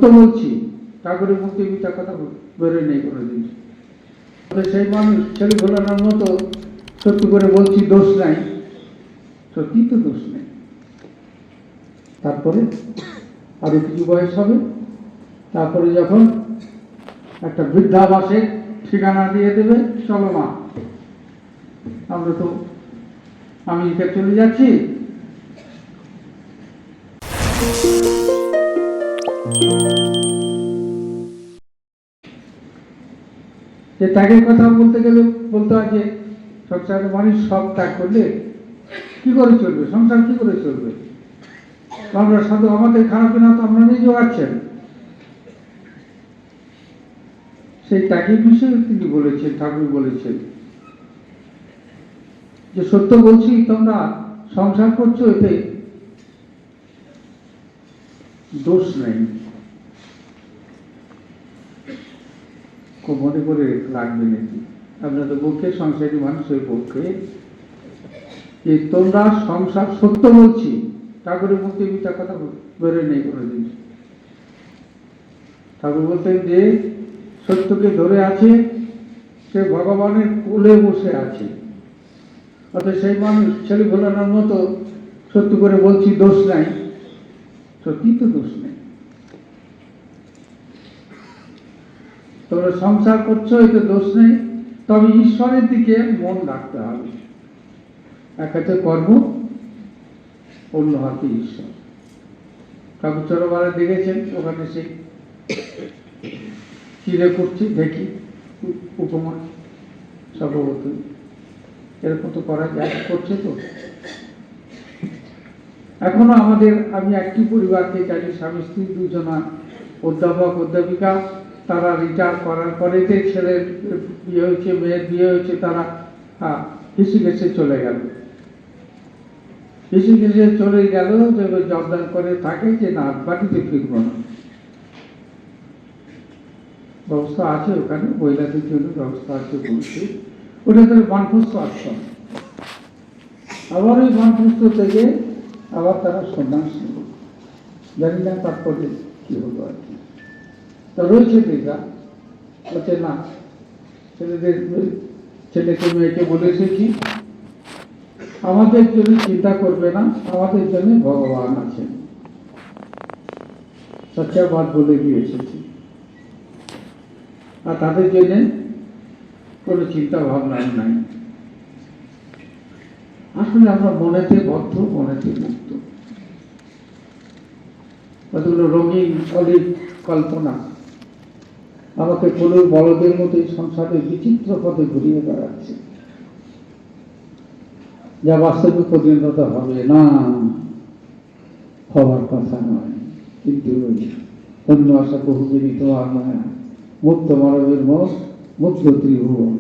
তো বলছি ঠাকুরের মুক্তি মিথ্যা কথা বেরোয় নেই কোনোদিন। সেই মানুষ ছেলে ভোলানোর মতো সত্যি করে বলছি দোষ নাই, সত্যি তো দোষ নেই। তারপরে আরো কিছু বয়স হবে, তারপরে যখন একটা বৃদ্ধাবাসে ঠিকানা দিয়ে দেবে, চলো মা আমরা তো আমেরিকা চলে যাচ্ছি। যে ত্যাগের কথা বলতে গেলে বলতে হয় যে সংসারের মানুষ সব ত্যাগ করলে কি করে চলবে, সংসার কি করে চলবে? আমরা সাধু আমাদের খানা পিনা তো আপনারাই জোগাচ্ছেন। সেই ত্যাগের বিষয়ে তিনি বলেছেন, ঠাকুর বলেছেন যে সত্য বলছি তোমরা সংসার করছো, এতে দোষ নেই। খুব মনে করে রাখবেন নাকি আপনাদের পক্ষে, সংসারী মানুষের পক্ষে, যে তোমরা সংসার সত্য বলছি, ঠাকুরের মুক্তি মিথ্যা কথা বেরোয় নেই কোনোদিন। ঠাকুর বলতেন যে সত্যকে ধরে আছে সে ভগবানের কোলে বসে আছে। অর্থাৎ সেই মানুষ ছেলে ভোলানোর মতো সত্যি করে বলছি দোষ নাই, সত্যি তো দোষ নেই। তোমরা সংসার করছো, এতে দোষ নেই, তবে ঈশ্বরের দিকে মন রাখতে হবে। এক হাতে কর্ম, অন্য হাতে ঈশ্বর। ঠাকুর চরবারে দেখেছেন, ওখানে সেই চিড়ে করছে দেখি উপমা সম্ভবত এরকম তো করা যায়, করছে তো এখনো আমাদের। আমি একটি পরিবারকে জানি, স্বামী স্ত্রী দুজনা অধ্যাপক অধ্যাপিকা, তারা রিটায়ার করার পরে যে ছেলের বিয়ে হয়েছে, মেয়ের বিয়ে হয়েছে, তারা ঋষিকেশে চলে গেল। ঋষিকেশে চলে গেল যে জবদান করে থাকে যে না বাড়িতে ফিরব না। ব্যবস্থা আছে ওখানে, মহিলাদের জন্য ব্যবস্থা আছে বলছে, ওটা তো বানপ্রস্থ আশ্রম। আবার ওই বানপ্রস্থ থেকে আবার তারা সন্ন্যাস নিল, জানি না তারপরে কি হলো আর কি। তা রয়েছে দিদা বলছে না, ছেলেকে মেয়েকে বলে এসেছি আমাদের জন্য চিন্তা করবে না, আমাদের জন্য ভগবান আছেন, সত্যাবাদ বলে দিয়ে এসেছি, আর তাদের জন্য কোনো চিন্তা ভাবনা নাই। আসলে আমরা মনেতে বদ্ধ, মনেতে মুক্ত। কতগুলো রঙিন অলিক কল্পনা আমাকে কোনো বলদের মতো এই সংসারের বিচিত্র পথে ঘুরিয়ে বেড়াচ্ছে, যা বাস্তবে পরিণত হবে না, হওয়ার কথা নয়। কিন্তু অন্য আশা বহুবিনীত আর নয়, মুক্ত মানবের মন, মুক্ত ত্রিভুবন,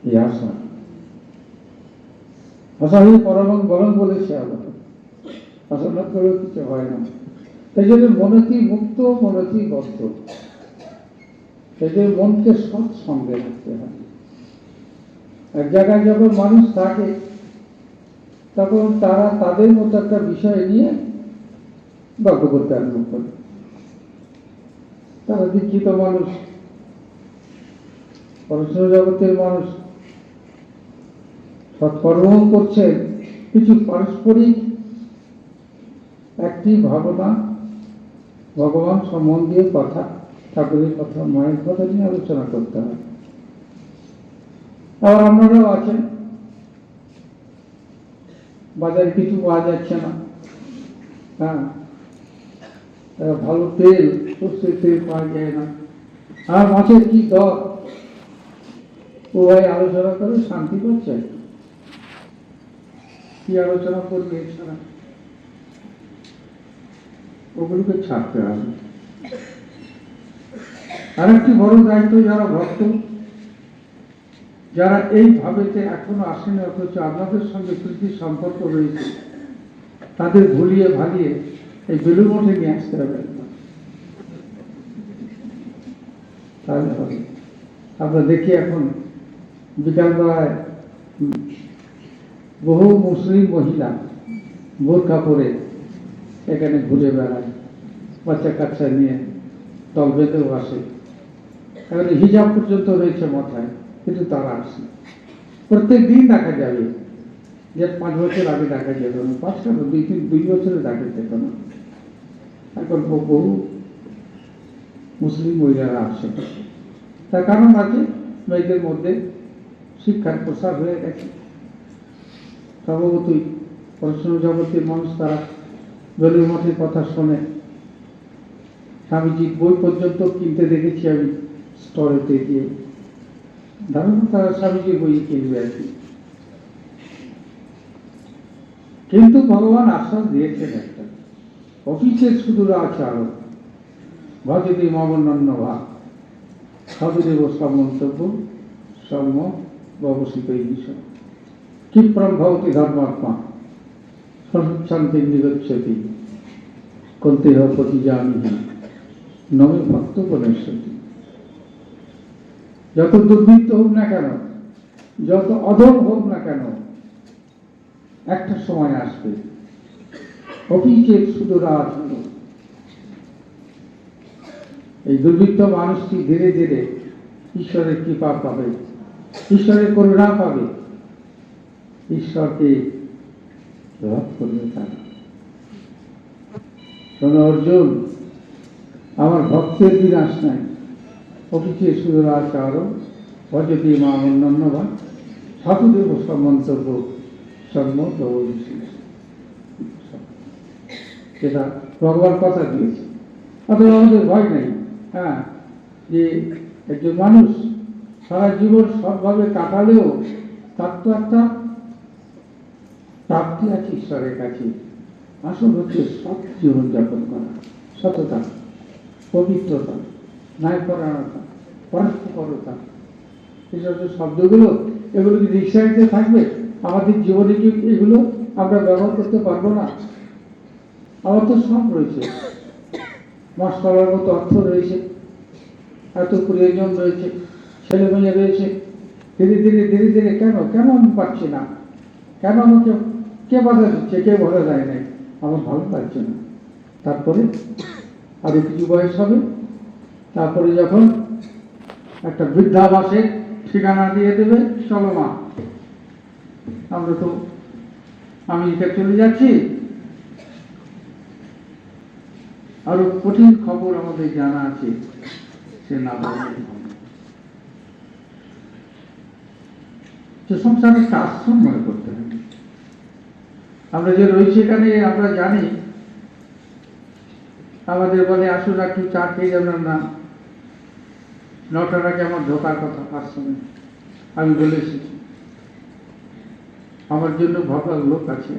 এই আশা আশা হয়ে পরমাং বরং বলেছে আবার, আশা না করেও কিছু হয় না। সেই জন্য মনতি মুক্ত, মনতি বদ্ধ। সেই জন্য মনকে সৎ সঙ্গে রাখতে হয়। এক জায়গায় যখন মানুষ থাকে তখন তারা তাদের মতো একটা বিষয় নিয়ে গল্প করতে আরম্ভ করে। তারা দীক্ষিত মানুষ, পড়াশোনা জগতের মানুষ, সৎকর্ম করছেন, কিছু পারস্পরিক একটি ভাবনা, ভগবান সম্বন্ধীয় কথা, ঠাকুরের কথা, মায়ের কথা নিয়ে আলোচনা করতে হয়। আবার আপনারাও আছেন, বাজারে কিছু পাওয়া যাচ্ছে না, হ্যাঁ, ভালো তেল, সর্ষের তেল পাওয়া যায় না, আর মাছের কি দর, ও ভাই আলোচনা করে শান্তি পাচ্ছে। কি আলোচনা করবে এছাড়া? ওগুলোকে ছাড়তে হবে। আর একটি বড় দায়িত্ব, যারা ভক্ত, যারা এই ভাবেতে এখনো আসেনি, অথচ আপনাদের সঙ্গে প্রীতির সম্পর্ক রয়েছে, তাদের ভুলিয়ে ভালিয়ে এই বেলুর মঠে নিয়ে আসতে হবে। তাহলে হবে। আমরা দেখি এখন বিকালবেলায় বহু মুসলিম মহিলা বোরকা পরে এখানে ঘুরে বেড়ায়, বাচ্চা কাচ্চা নিয়ে দল বেঁধেও আসে, এবারে হিজাব পর্যন্ত রয়েছে মাথায়, কিন্তু তারা আসে। প্রত্যেক দিন দেখা যাবে, যে 5 বছর আগে দেখা যেত না, 5 কেন 2 বছরে দেখা যেত না। এখন বহু মুসলিম মহিলারা আসে, তার কারণ আছে, মেয়েদের মধ্যে শিক্ষার প্রসার হয়ে গেছে। স্বভাবতই পড়াশোনা জগতের মানুষ, তারা দলীয় মতের কথা শোনে। স্বামীজির বই পর্যন্ত কিনতে দেখেছি আমি স্টলেতে গিয়ে, ধারণা তারা স্বামীজির বই কিনবে আর কি। কিন্তু ভগবান আশ্বাস দিয়েছেন একটা, অফিসের সুদূর আচারক ভজতি মমন্যন্ন ভাব সদদেব সমন্তব্য সর্ম ব্যবসিত এই বিষয় ক্ষিপ্রম ভবতি ধর্মাত্মা শান্তি নিগচ্ছতি কন্তেহ প্রতিজামিহি নমে ভক্ত গণেশ্বতী। যত দুর্বৃত্ত হোক না কেন, যত অধম হোক না কেন, একটা সময় আসবে অফিসের সুদূর আচারক, এই দুর্বৃত্ত মানুষটি ধীরে ধীরে ঈশ্বরের কৃপা পাবে, ঈশ্বরের করুণা পাবে, ঈশ্বরকে লাভ করবে তারা। শোনো অর্জুন, আমার ভক্তের বিনাশ নাই, অফিসে সুদূরাচার ভজতি মাম অন্যান্য বা সাধুদেব সমন্তব্য সম্মত, সেটা ভগবান কথা দিয়েছে। অথবা আমাদের ভয় নেই, হ্যাঁ, যে একজন মানুষ সারা জীবন সৎভাবে কাটালেও তার তো একটা প্রাপ্তি আছে ঈশ্বরের কাছে। আসল হচ্ছে সৎ জীবনযাপন করা, সততা, পবিত্রতা, ন্যায়পরায়ণতা, পরস্পরতা, এসব যে শব্দগুলো, এগুলো কি ডিকশনারিতে থাকবে? আমাদের জীবনে কি এগুলো আমরা ব্যবহার করতে পারবো না? আমার তো সব রয়েছে, মাস চলার মতো অর্থ রয়েছে, এত প্রয়োজন রয়েছে, ছেলে মেয়ে রয়েছে, ধীরে ধীরে ধীরে ধীরে কেন আমি পাচ্ছি না? কেন আমাকে কে বাধা দিচ্ছে? কে বলা যায় নাই, আমার ভালো লাগছে না। তারপরে আরো কিছু বয়স হবে, তারপরে যখন একটা বৃদ্ধাবাসে ঠিকানা দিয়ে দেবে, চলো মা, আমরা তো আমেরিকা চলে যাচ্ছি। আরো কঠিন খবর আমাদের জানা আছে, সে না সংসারে একটা আশ্রম মনে করতে হবে। আমরা যে রয়েছি এখানে, আমরা জানি, আমাদের বলে আসুন একটু চা খেয়ে যাবেন না, 9টার আগে আমার ঢোকার কথা আশ্রমে। আমি বলে এসেছি আমার জন্য ভাবার লোক আছে,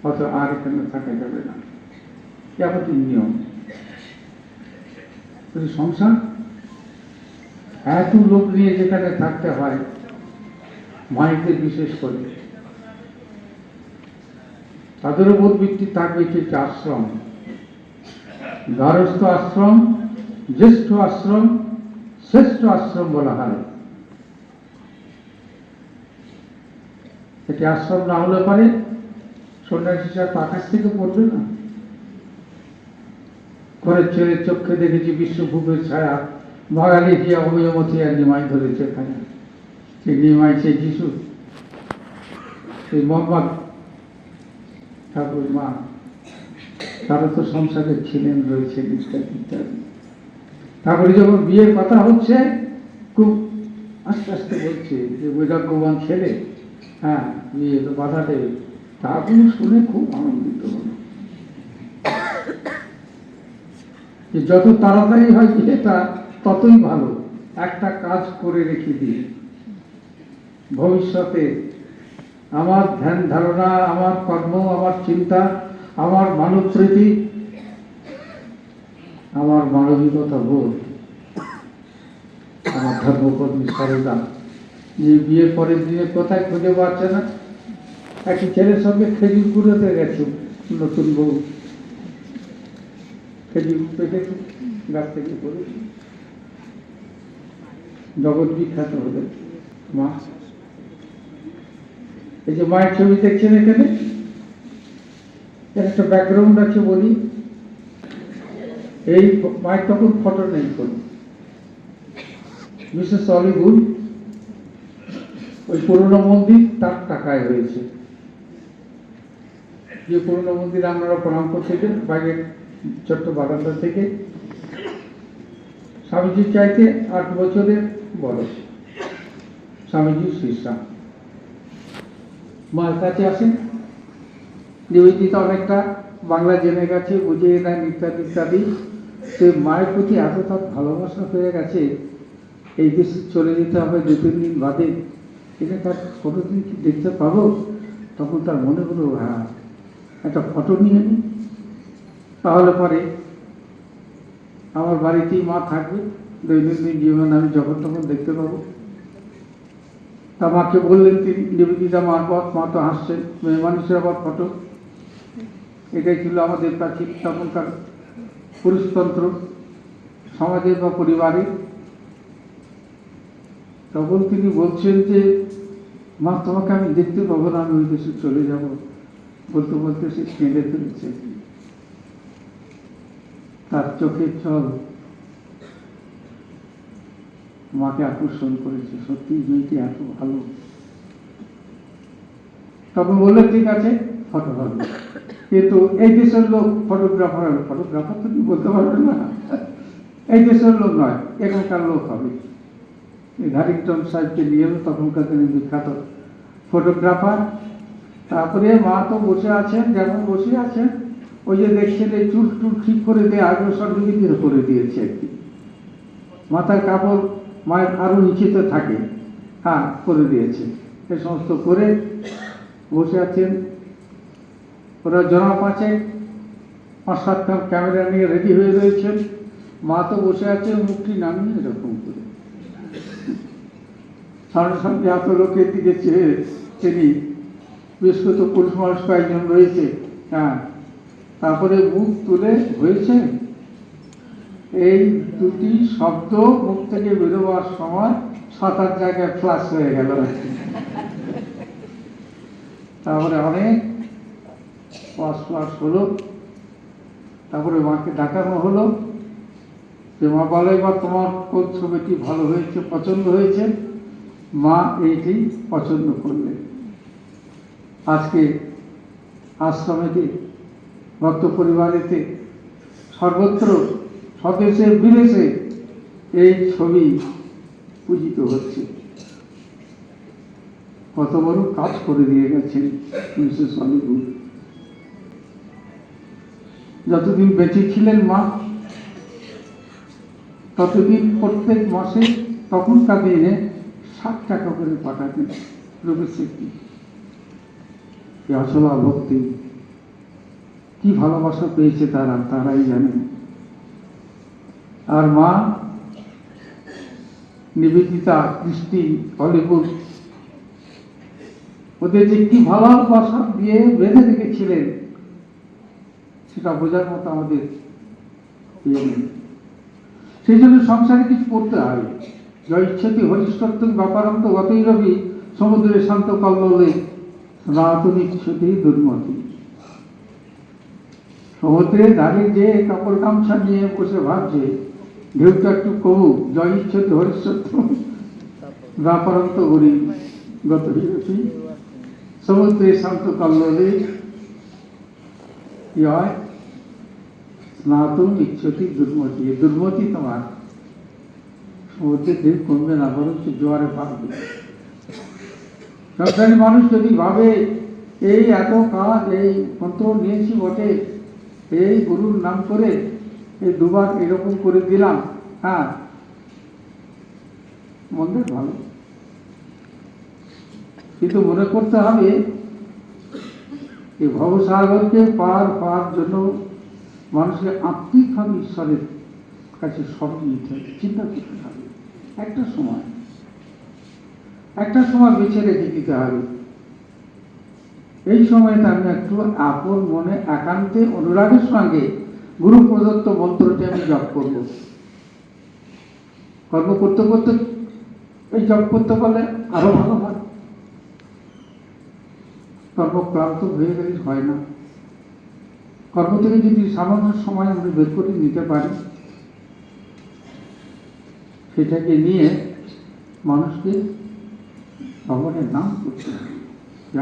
অত আর এখানে থাকা যাবে না, আমাদের নিয়ম। সংসার এত লোক নিয়ে যেখানে থাকতে হয়, মায়েদের বিশেষ করে, তাদের উপর ভিত্তি থাকবে কিছু আশ্রম, গারস্থ আশ্রম, জ্যেষ্ঠ আশ্রম, শ্রেষ্ঠ আশ্রম বলা হয়। এটি আশ্রম না হলে পারে সন্ন্যাসী সাহেব আকাশ থেকে পড়বে না। ঘরের ছেলে চোখে দেখেছি বিশ্বভূপের ছায়া, বাঙালি গিয়া অবয়মতি আর নিমাই ধরেছে খায়া। সেই নিমাই, সেই যিশু, সেই মোহাম্মদ ঠাকুর মা, তারা তো সংসারে ছিলেন, রয়েছে ইত্যাদি ইত্যাদি। তারপরে যখন বিয়ের কথা হচ্ছে, খুব আস্তে আস্তে বলছে যে বৈরাগ্যবান ছেলে, হ্যাঁ, বিয়ে তো বাধা দেবে। তারপরে শুনে খুব আনন্দিত হল যে যত তাড়াতাড়ি হয় বিয়েটা ততই ভালো। একটা কাজ করে রেখে দিই, ভবিষ্যতে আমার ধ্যান ধারণা, আমার কর্ম, আমার চিন্তা, আমার মানব প্রীতি, আমার মানবিকতা বোধ, আমার ধর্মকর্মী সরলতা, যে বিয়ের পরের দিনের কোথায় খুঁজে পাচ্ছে না। একটি ছেলের সঙ্গে খেজুর কুড়োতে গেছে নতুন বউ, খেজুর পেটেছে, গাছ থেকে পড়েছে, জগৎ বিখ্যাত হলেন মা। এই যে মায়ের ছবি দেখছেন এখানে, একটা ব্যাকগ্রাউন্ড আছে বলি, এই মায়ের তখন ফটো নেই করি মিসেস অলিগুল ওই পুরনো মন্দির তার টাকায় হয়েছে। যে পুরনো মন্দির আপনারা প্রণাম করছিলেন বাইরের ছোট্ট বারান্দা থেকে, স্বামীজির চাইতে 8 বছরের বড় স্বামীজির শিষ্যা মার কাছে আসেন। নিবেদিতা অনেকটা বাংলা জেনে গেছে, বুঝিয়ে দেন ইত্যাদি ইত্যাদি। সে মায়ের প্রতি এত তার ভালোবাসা হয়ে গেছে, এই দেশে চলে যেতে হবে 2-3 দিন বাদে, এটা তার কতদিন কি দেখতে পাবো। তখন তার মনে হলো হ্যাঁ একটা ফটো নিয়ে নিই, তাহলে পরে আমার বাড়িতেই মা থাকবে, দৈনন্দিন জীবন আমি যখন তখন দেখতে পাবো। তা মাকে বললেন তিনি, নিবেদিতা মারফত। মা তো হাসছেন, মেয়ে মানুষের আবার ফটো। এটাই ছিল আমাদের প্রাচীন তখনকার পুরুষতন্ত্র সমাজে বা পরিবারে। তখন তিনি বলছেন যে মা তোমাকে আমি দেখতে পাবো না, আমি ওই দেশে চলে যাব। বলতে বলতে সে কেঁদে ফেলেছে, তার চোখের জল মাকে আকর্ষণ করেছে। সত্যি মেয়েটি এত ভালো। তখন বললেন ঠিক আছে ফটো হবে, কিন্তু এই দেশের লোক ফটোগ্রাফার হবে। ফটোগ্রাফার তো কি বলতে পারবেন না, এই দেশের লোক নয়, এখানকার লোক হবে। হ্যারিংটন সাহেবকে নিয়ে তখনকার দিনে বিখ্যাত ফটোগ্রাফার। তারপরে মা তো বসে আছেন, যেমন বসে আছেন ওই যে দেখছেন এই চুল টুল ঠিক করে দিয়ে আগ্রসর বিধির করে দিয়েছে আর কি। মাথার কাপড় মায়ের আরো নিচেতে থাকে, হ্যাঁ করে দিয়েছে। এ সমস্ত করে বসে আছেন। ওরা জনা 5-7 ক্যামেরা নিয়ে রেডি হয়ে রয়েছেন। মা তো বসে আছে মুখটি নামিয়ে এরকম করে, সামনে সামনে এত লোকের দিকে চেয়ে তিনি, বিশেষত পুরুষ মানুষ কয়েকজন রয়েছে, হ্যাঁ। তারপরে মুখ তুলে হয়েছে এই দুটি শব্দ মুখ থেকে বেরোবার সময় 7-8 জায়গায় ফ্লাশ হয়ে গেল। তারপরে অনেক ফ্লাশ হলো। তারপরে মাকে ডাকানো হলো যে মা বলে বা তোমার কোন ছবিটি ভালো হয়েছে, পছন্দ হয়েছে। মা এইটি পছন্দ করলেন। আজকে আশ্রমেতে, ভক্ত পরিবারেতে, সর্বত্র স্বদেশে বিদেশে এই ছবি পূজিত হচ্ছে। কত বড় কাজ করে দিয়ে গেছেন মিসেস অলিগুল। যতদিন বেঁচে ছিলেন মা, ততদিন প্রত্যেক মাসে তখনকার দিনে 7 টাকা করে পাঠাতেন রবিশ্রী। অচলা ভক্তি, কি ভালোবাসা পেয়েছে তারা, তারাই জানেন। আর মা নিবেদিতা, কৃষ্টি, অলিগুল, ওদের যে কি ভালোবাসা দিয়ে বেঁধে রেখেছিলেন সেটা বোঝার মতো আমাদের ইয়ে নেই। সেই জন্য সংসারে কিছু করতে হয়। জয়চ্ছতি হরিষ্ঠত্ব ব্যাপারন্ত গতই রবি সমুদ্রে শান্ত কল্লোলে সনাতনিক ছুটি দুর্মতি। সমুদ্রের ধারে যে কাপড় গামছা নিয়ে বসে ভাবছে ঢেউটা একটু কমুক, জয় ইচ্ছতি হরিষ্ঠত্ব ব্যাপারন্ত গরি গতই রবি সমুদ্রে শান্ত কল্লোলে কি হয়, স্নাতন ইচ্ছতি দুর্মতি। দুর্মতি তোমার সমুদ্রে ঢেউ কমবে না, বরঞ্চ জোয়ারে ভাববে। সংসারী মানুষ যদি ভাবে এই এত কাজ, এই মন্ত্র নিয়েছি বটে, এই গুরুর নাম করে এই 2 বার এরকম করে দিলাম, হ্যাঁ মন্দের ভালো। কিন্তু মনে করতে হবে এই ভবসাগরকে পার পাওয়ার জন্য মানুষকে আত্মিকভাবে ঈশ্বরের কাছে সব নিতে হবে, চিন্তা করতে হবে। একটা সময় বেছে রেখে দিতে হবে। এই সময়টা আমি একটু আপন মনে একান্তে অনুরাগের সঙ্গে গুরু প্রদত্ত মন্ত্রটি আমি জপ করব। কর্ম করতে করতে এই জপ করতে পারলে আরো ভালো হয়। কর্মক্লান্ত হয়ে গেলে হয় না। কর্ম থেকে যদি সামান্য সময় আমরা বের করে নিতে পারি, সেটাকে নিয়ে মানুষকে ভগবানের নাম করতে হবে।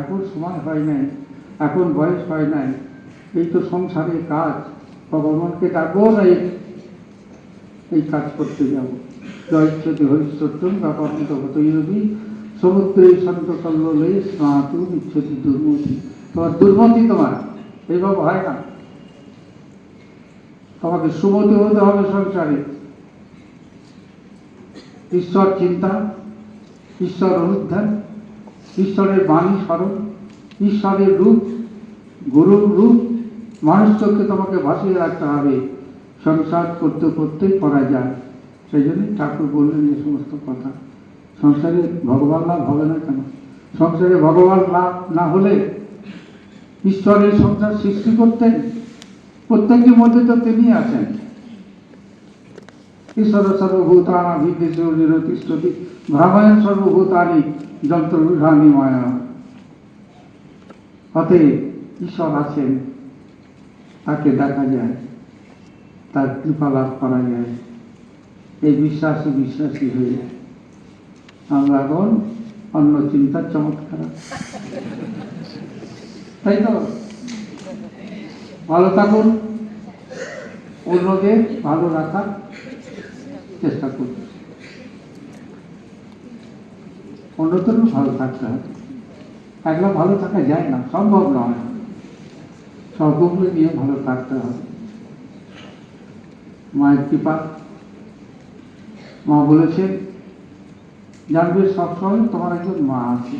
এখন সময় হয় নাই, এখন বয়স হয় নাই, এই তো সংসারের কাজ, ভগবানকে ডাকবো না এই কাজ করতে যাব। জয়চ্ছতি হরিশ্চত্তম ব্যাপারিত হতৈরবি সমুদ্রে শান্ত কল্লে স্নাতু ইচ্ছতি দুর্মতি। তোমার দুর্মতি, তোমার এইভাবে হয় না। তোমাকে সুমতি হতে হবে সংসারে। ঈশ্বর চিন্তা, ঈশ্বর অনুধ্যান, ঈশ্বরের বাণী স্মরণ, ঈশ্বরের রূপ, গুরুর রূপ মানুষ চোখে তোমাকে ভাসিয়ে রাখতে হবে। সংসার করতে করতে করা যায়। সেই জন্য ঠাকুর বললেন যে সমস্ত কথা। সংসারে ভগবান লাভ হবে না কেন? সংসারে ভগবান লাভ না হলে ঈশ্বরের সংসার সৃষ্টি করতেন, প্রত্যেকের মধ্যে তো তিনি আছেন। ঈশ্বর সর্বভূতানাং তিষ্ঠতি ভ্রামায়ণ সর্বভূতানি যন্ত্রবিধানি মায়া। অতএব ঈশ্বর আছেন, তাকে দেখা যায়, তার কৃপা লাভ করা যায়। এই বিশ্বাসী হয়ে আমরা এখন অন্য চিন্তার চমৎকার, তাই তো? ভালো থাকুন, অন্যকে ভালো রাখার চেষ্টা করুন, অন্যদের ভালো থাকতে হবে। একলা ভালো থাকা যায় না, সম্ভব নয়। সবগুলো নিয়ে ভালো থাকতে হবে। মায়ের কৃপা, মা বলেছে জানবে সবসময় তোমার একজন মা আছে।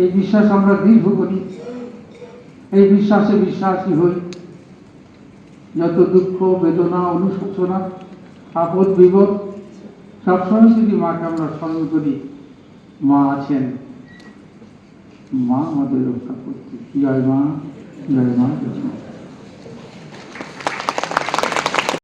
এই বিশ্বাস আমরা দৃঢ় করি, এই বিশ্বাসে বিশ্বাসী হই। যত দুঃখ বেদনা অনুশোচনা আপদ বিপদ সবসময় যদি মাকে আমরা স্মরণ করি, মা আছেন, মা আমাদের রক্ষা করতে। জয় মা, জয় মা, জয় মা।